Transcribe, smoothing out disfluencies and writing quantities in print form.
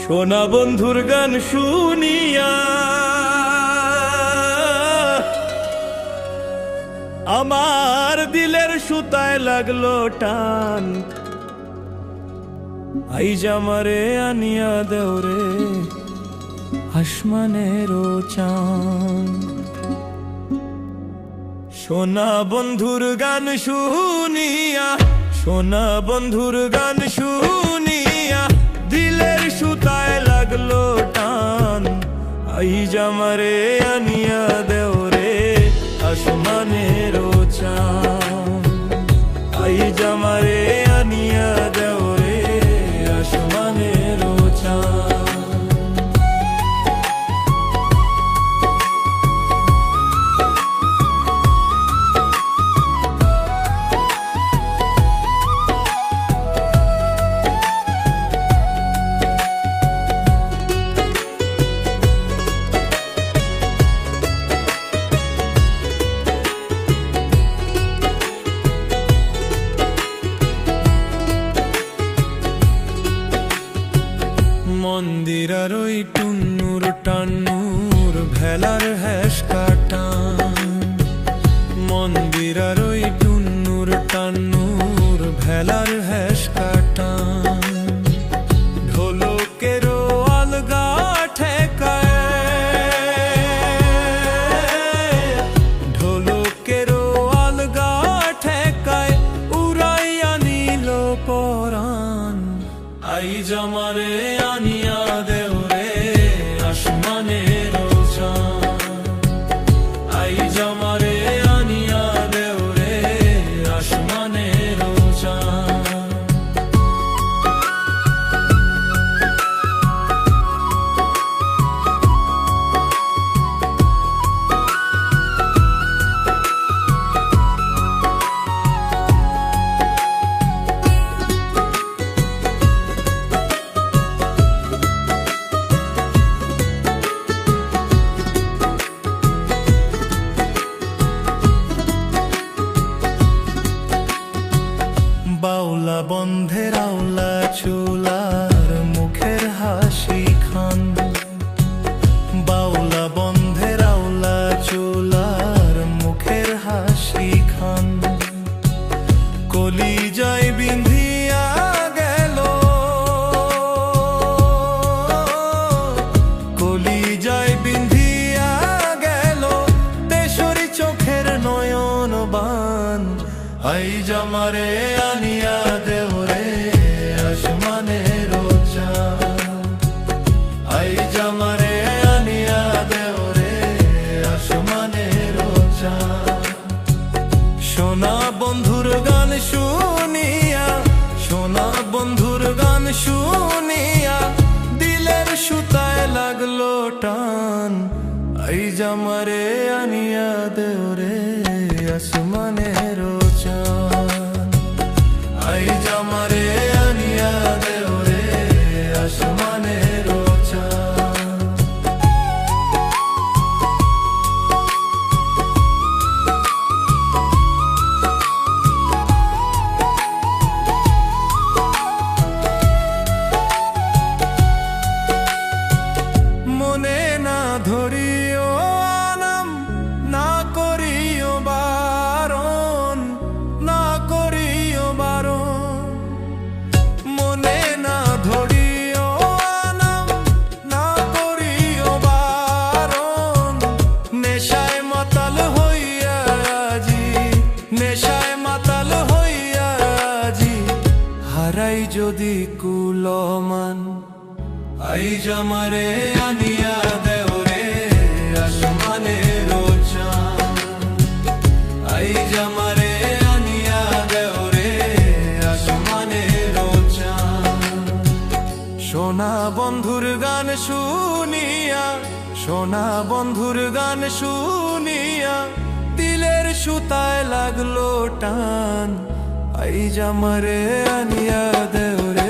সোনা বন্ধুর গান শুনিয়া আমার দিলের সুতায় লাগলো টান। আইজ আমারে আনিয়া দেওরে আসমানেরও চান। সোনা বন্ধুর গান শুনিয়া, সোনা বন্ধুর গান শুনিয়া দিলের সুতায় লাগলো টান। আইজ আমারে আনিয়া দেওরে আসমানেরও চান। আইজ আমারে আনিয়া দেওরে আসমানেরও চান। মন্দিরার ওই টুন্নুর টান্নুর ভেলার হ্যাস কাটান। মন্দিরার ওই টুন্নুর টান্নুর ভেলার হ্যাস কাটান। ঢোলকেরও আলগা ঠেকায়, ঢোলকেরও আলগা ঠেকায় উড়াইয়া নিল পরাণ। আইজ আমারে আনিয়া দেওরে আসমানেরও চান। আইজ আমারে আনিয়া দেওরে আসমানেরও চান। বাউলা বন্ধের আওলা চুলার মুখের হাসি খান। বাউলা বন্ধের আওলা চুলার মুখের হাসি খান। কলিজায় বিন্ধিয়া গেল, কলিজায় বিন্ধিয়া গেল তেসরি চোখের নয়ন বান। আইজ আমারে আনিয়া দেওরে আসমানেরও চান। আইজ আমারে আনিয়া দেওরে আসমানেরও চান। সোনা বন্ধুর গান শুনিয়া, সোনা বন্ধুর গান শুনিয়া দিলের সুতায় লাগলো টান। আইজ আমারে আনিয়া দেওরে আসমানেরও চান। আইজ আমারে আনিয়া দেওরে আসমানেরও চান। মনে না ধরিও আনাম, না করিও বারণ, না করিও বারণ। মনে না ধরিও আনাম, না করিও বারণ। নেশায় মাতাল হইয়া আজি, নেশায় মাতাল হইয়া আজি হারাই যদি কুলমান। আইজ আমারে আনিয়া দেওরে আসমানেরও চান। আইজ আমারে আনিয়া দেওরে আসমানেরও চান। সোনা বন্ধুর গান শুনিয়া, সোনা বন্ধুর গান শুনিয়া দিলের সুতায় লাগলো টান। আইজ আমারে আনিয়া দেওরে